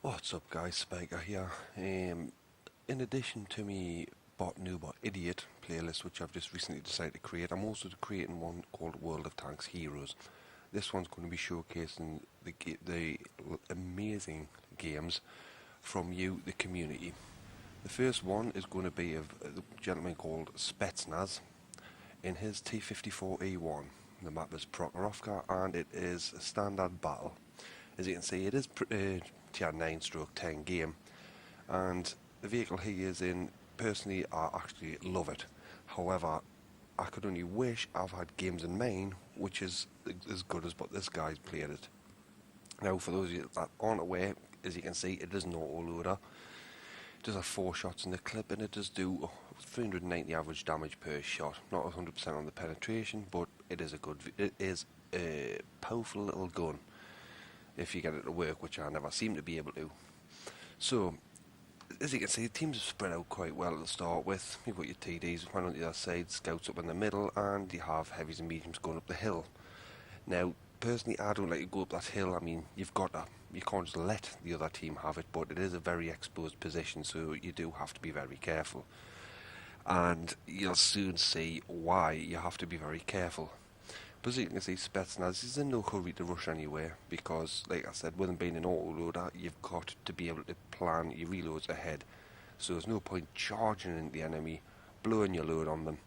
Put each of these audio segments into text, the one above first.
What's up guys, Spiker here. In addition to me new bot idiot playlist which I've just recently decided to create, I'm also creating one called World of Tanks Heroes. This one's going to be showcasing the amazing games from you, the community. The first one is going to be of a gentleman called Spetsnaz in his T-54E1. The map is Prokhorovka and it is a standard battle. As you can see, it is tier 9/10 game, and the vehicle he is in, personally, I actually love it. However, I could only wish I've had games in main which is as good as what this guy's played it. Now, for those of you that aren't aware, as you can see, it is an autoloader. It does have 4 shots in the clip, and it does do 390 average damage per shot. Not 100% on the penetration, but it is a powerful little gun if you get it to work, which I never seem to be able to. So, as you can see, the teams are spread out quite well to start with. You've got your TDs, one on the other side, scouts up in the middle, and you have heavies and mediums going up the hill. Now, personally, I don't like to go up that hill. I mean, you can't just let the other team have it, but it is a very exposed position, so you do have to be very careful. And you'll soon see why you have to be very careful. But as you can see, Spetsnaz is in no hurry to rush anywhere because, like I said, with him being an autoloader, you've got to be able to plan your reloads ahead. So there's no point charging into the enemy, blowing your load on them,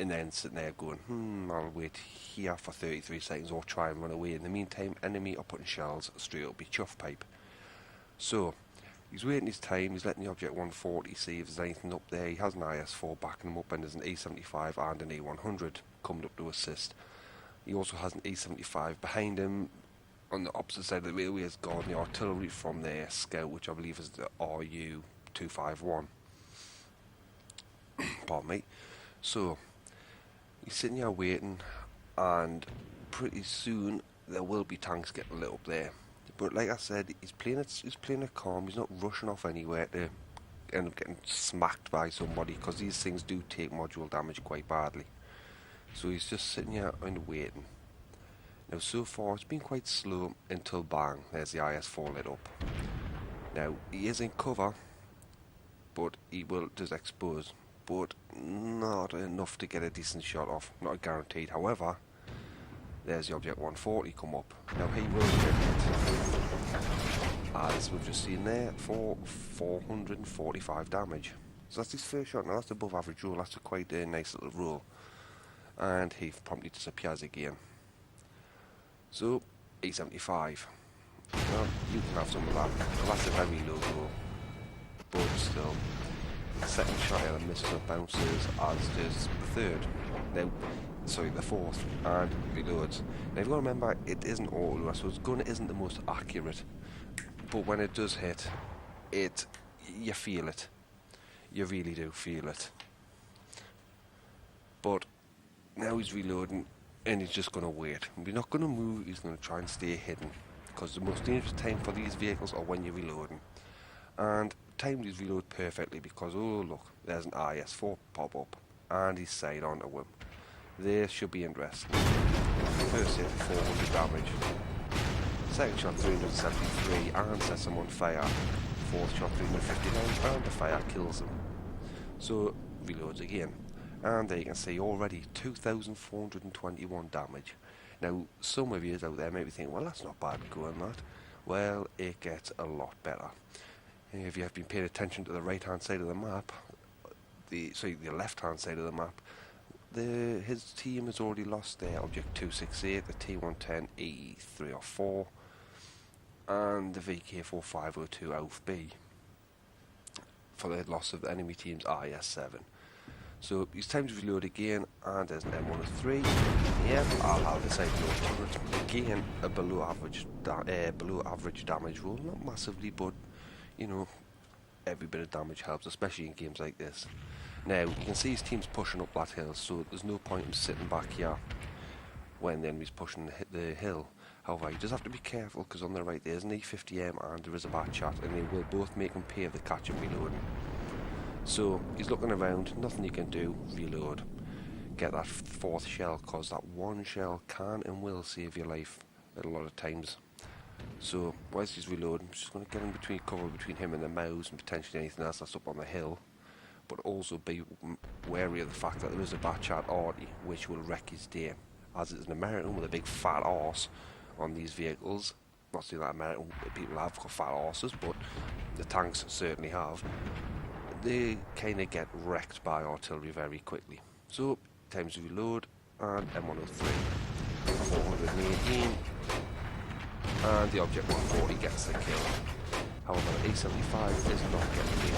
and then sitting there going, I'll wait here for 33 seconds or try and run away. In the meantime, enemy are putting shells straight up your chuff pipe. So, he's waiting his time, he's letting the Object 140 see if there's anything up there. He has an IS-4 backing him up, and there's an E-75 and an E-100 coming up to assist. He also has an E-75 behind him. On the opposite side of the railway is guarding the artillery from their scout, which I believe is the RU-251. Pardon me. So, he's sitting here waiting, and pretty soon there will be tanks getting lit up there. But like I said, he's playing it calm. He's not rushing off anywhere to end up getting smacked by somebody, because these things do take module damage quite badly. So he's just sitting here and waiting. Now, so far it's been quite slow until bang, there's the IS-4 lit up. Now, he is in cover, but he will just expose, but not enough to get a decent shot off, not guaranteed. However, there's the Object 140 come up. Now, he will get hit, as we've just seen there, for 445 damage. So that's his first shot. Now, that's above average roll. That's a quite a nice little roll. And he promptly disappears again. So, E-75. Well, you can have some of that. Well, that's a very low roll, but still. Second shot here misses up bounces, as does the third. The fourth, and reloads. Now, you've got to remember, it isn't auto, so his gun isn't the most accurate. But when it does hit, you feel it. You really do feel it. But now he's reloading, and he's just going to wait. He's not going to move, he's going to try and stay hidden, because the most dangerous time for these vehicles are when you're reloading. And timed his reload perfectly, because, oh look, there's an IS-4 pop up, and he's side onto him. This should be interesting. First hit, 400 damage. Second shot, 373, and sets him on fire. Fourth shot, 359, and the fire kills him. So, reloads again. And there you can see already 2,421 damage. Now, some of you out there may be thinking, well, that's not bad going, that. Well, it gets a lot better. If you have been paying attention to the right-hand side of the map, the left-hand side of the map, his team has already lost their Object 268, the T110 E304, and the VK4502 AUF B, for the loss of the enemy team's IS-7. So it's time to reload again, and there's an M103. Yep, I'll have this turret. Again, a below average damage roll. Not massively, but you know, every bit of damage helps, especially in games like this. Now, you can see his team's pushing up that hill, so there's no point in sitting back here when the enemy's pushing the hill. However, you just have to be careful, because on the right there's an E50M and there is a bat shot, and they will both make him pay for the catch and reloading. So, he's looking around, nothing you can do, reload. Get that fourth shell, because that one shell can and will save your life a lot of times. So whilst he's reloading, I'm just going to get in between cover between him and the mouse and potentially anything else that's up on the hill. But also be wary of the fact that there is a Batchat Artie which will wreck his day, as it's an American with a big fat arse on these vehicles. Not saying that American people have got fat arses, but the tanks certainly have. They kind of get wrecked by artillery very quickly. So, time to reload, and M103, 418, and the Object 140 gets the kill. However, the A75 is not getting the.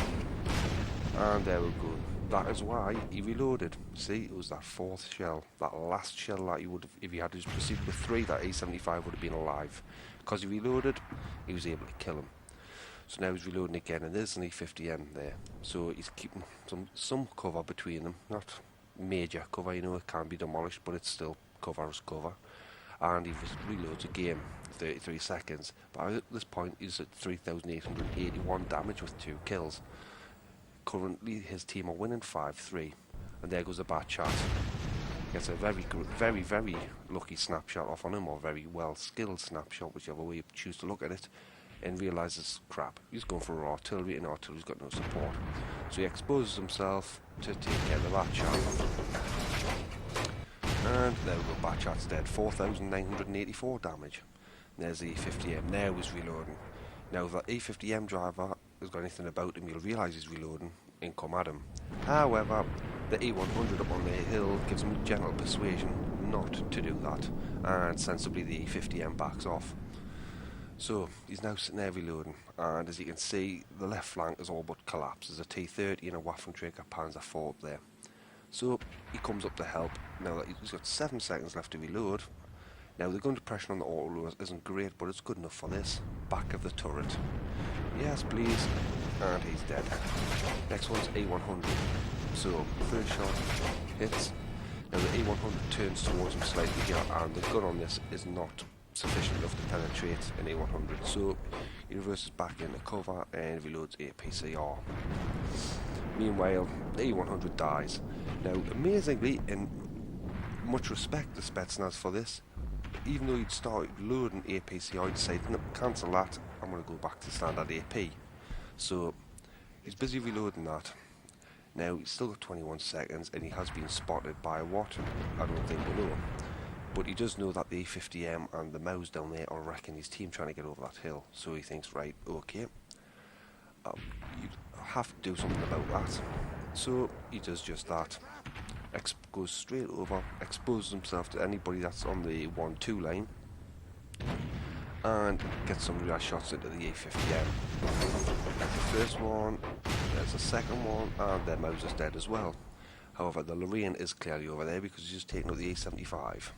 And there we go. That is why he reloaded. See, it was that fourth shell, that last shell that he would have, if he had just proceeded with 3, that A75 would have been alive. Because he reloaded, he was able to kill him. So now he's reloading again, and there's an E50M there. So he's keeping some cover between them. Not major cover, you know, it can be demolished, but it's still cover as cover. And he reloads again, 33 seconds. But at this point, he's at 3,881 damage with 2 kills. Currently, his team are winning 5-3. And there goes the Batchat. Gets a very, very lucky snapshot off on him, or very well skilled snapshot, whichever way you choose to look at it, and realises, crap, he's going for artillery, and artillery's got no support. So he exposes himself to take care of the Batchat. And there we go, Batchat's dead, 4,984 damage. And there's the E50M, now he's reloading. Now if that E50M driver has got anything about him, you'll realise he's reloading and come at him. However, the E100 up on the hill gives him gentle persuasion not to do that, and sensibly the E50M backs off. So he's now sitting there reloading, and as you can see, the left flank is all but collapsed. There's a T30 and a Waffenträger Panzer IV up there. So he comes up to help. Now that he's got 7 seconds left to reload. Now the gun depression on the auto isn't great, but it's good enough for this. Back of the turret. Yes, please. And he's dead. Next one's A100. So first shot hits. Now the A100 turns towards him slightly here, and the gun on this is not sufficient enough to penetrate an A100. So he reverses back into cover and reloads APCR. Meanwhile, the A100 dies. Now, amazingly, and much respect to Spetsnaz for this, even though he'd started loading APCR, he decided, no, cancel that, I'm going to go back to standard AP. So, he's busy reloading that. Now, he's still got 21 seconds, and he has been spotted by what? I don't think we know. But he does know that the A50M and the Mouse down there are wrecking his team trying to get over that hill. So he thinks, right, okay, you have to do something about that. So he does just that. Goes straight over, exposes himself to anybody that's on the 1-2 line, and gets some real shots into the A50M. That's the first one, there's the second one, and then Mouse is dead as well. However, the Lorraine is clearly over there because he's just taken out the A75.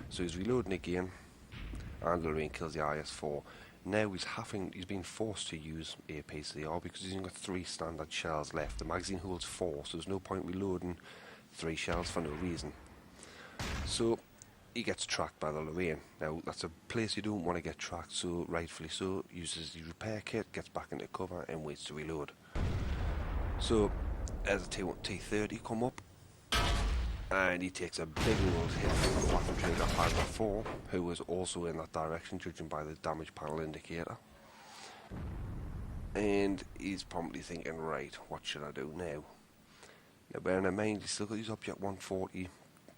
So he's reloading again, and Lorraine kills the IS-4. Now he's been forced to use APCR because he's only got 3 standard shells left. The magazine holds 4, so there's no point reloading 3 shells for no reason. So he gets tracked by the Lorraine. Now that's a place you don't want to get tracked, so rightfully so, uses the repair kit, gets back into cover and waits to reload. So as a T30 come up, and he takes a big old hit from the Waffenträger Panzer IV, who was also in that direction, judging by the damage panel indicator. And he's promptly thinking, right, what should I do now? Now bearing in mind, he's still got his Object 140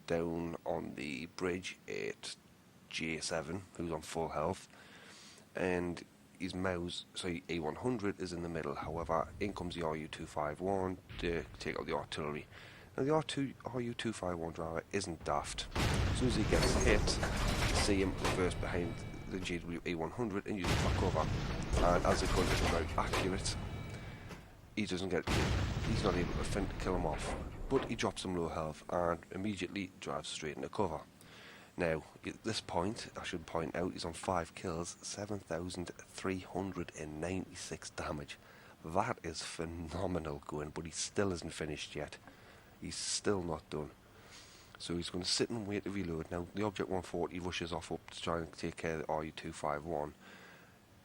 down on the bridge at J7, who's on full health, and his Mouse, so A100 is in the middle. However, in comes the RU-251 to take out the artillery. Now the RU-251 driver isn't daft. As soon as he gets hit, you see him reverse behind the GW-A100 and use it for cover. And as the gun isn't very accurate, he's not able to kill him off. But he drops him low health and immediately drives straight into cover. Now, at this point, I should point out, he's on 5 kills, 7,396 damage. That is phenomenal going, but he still isn't finished yet. He's still not done. So he's going to sit and wait to reload. Now the Object 140 rushes off up to try and take care of the RU-251,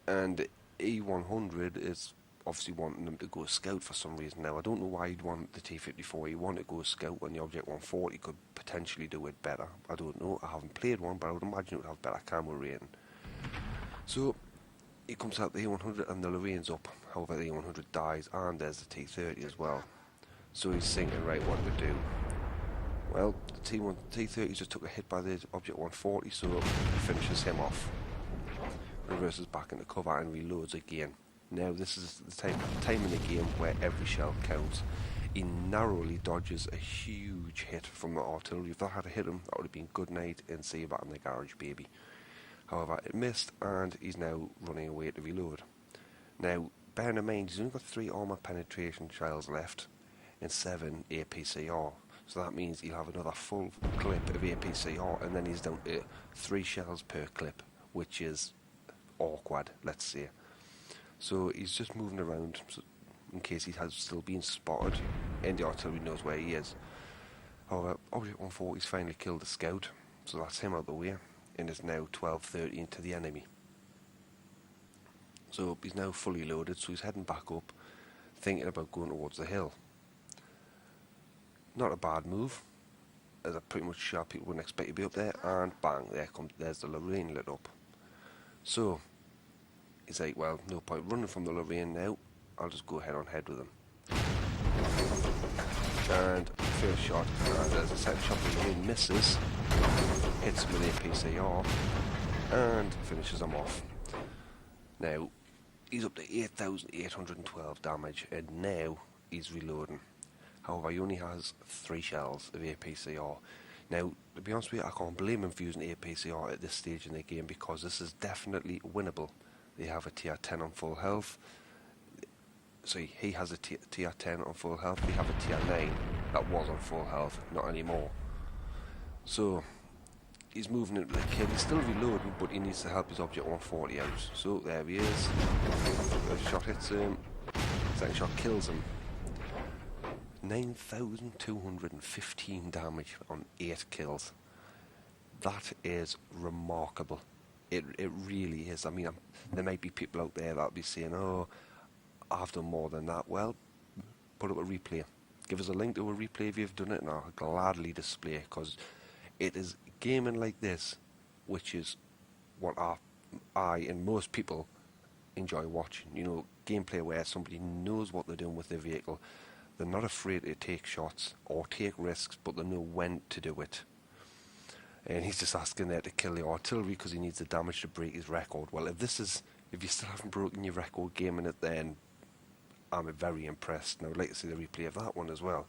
and E100 is obviously wanting them to go scout for some reason. Now I don't know why he'd want the T54. He wanted to go scout when the Object 140 could potentially do it better. I don't know. I haven't played one, but I would imagine it would have better camera rating. So he comes out the A100 and the Lorraine's up. However, the A100 dies, and there's the T30 as well. So he's thinking, right, what do we do? Well, the T30 just took a hit by the Object 140, so he finishes him off. Reverses back into cover and reloads again. Now this is the time in the game where every shell counts. He narrowly dodges a huge hit from the artillery. If that had hit him, that would have been good night and see you back in the garage, baby. However, it missed, and he's now running away to reload. Now, bearing in mind, he's only got 3 armour penetration shells left and 7 APCR. So that means he'll have another full clip of APCR, and then he's down to 3 shells per clip, which is awkward, let's say. So he's just moving around in case he has still been spotted, and the artillery knows where he is. However, Object 140's finally killed the scout, so that's him out the way, and is now 12-13 to the enemy. So he's now fully loaded, so he's heading back up, thinking about going towards the hill. Not a bad move, as I'm pretty much sure people wouldn't expect to be up there, and bang, there's the Lorraine lit up. So he's like, well, no point running from the Lorraine now, I'll just go head on head with him. And first shot, and there's a second shot, the Lorraine misses, hits him with APCR, and finishes him off. Now, he's up to 8,812 damage, and now he's reloading. However, he only has 3 shells of APCR. Now, to be honest with you, I can't blame him for using APCR at this stage in the game, because this is definitely winnable. They have a tier 10 on full health. So he has a tier 10 on full health. We have a tier 9 that was on full health, not anymore. So he's moving into the kill. He's still reloading, but he needs to help his Object 140 out. So there he is. First shot hits him. Second shot kills him. 9,215 damage on 8 kills. That is remarkable. It really is. I mean, there might be people out there that'll be saying, oh, I've done more than that. Well, put up a replay. Give us a link to a replay if you've done it, and I'll gladly display it, because it is gaming like this, which is what I and most people enjoy watching. You know, gameplay where somebody knows what they're doing with their vehicle. They're not afraid to take shots or take risks, but they know when to do it. And he's just asking there to kill the artillery because he needs the damage to break his record. Well, if you still haven't broken your record gaming it, then I'm very impressed. And I would like to see the replay of that one as well.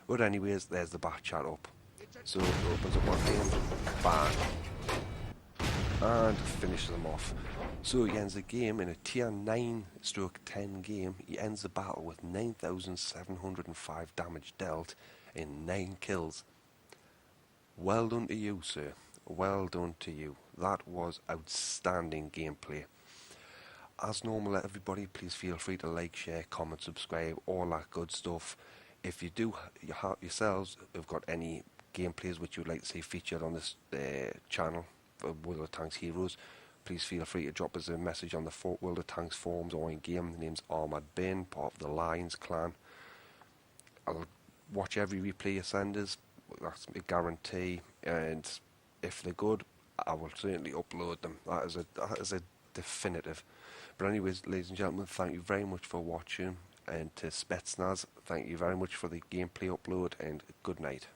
But anyways, there's the back chat up. So it opens up one game, bang, and finishes them off. So he ends the game in a tier 9/10 game. He ends the battle with 9,705 damage dealt in 9 kills. Well done to you, sir. Well done to you. That was outstanding gameplay. As normal, everybody, please feel free to like, share, comment, subscribe, all that good stuff. If you do yourselves have got any gameplays which you would like to see featured on this channel for World of Tanks Heroes, please feel free to drop us a message on the World of Tanks forums or in game. The name's Armoured Bin, part of the Lions clan. I'll watch every replay you send us. That's a guarantee, and if they're good, I will certainly upload them. That is a definitive. But anyways, ladies and gentlemen, thank you very much for watching, and to Spetsnaz, thank you very much for the gameplay upload, and good night.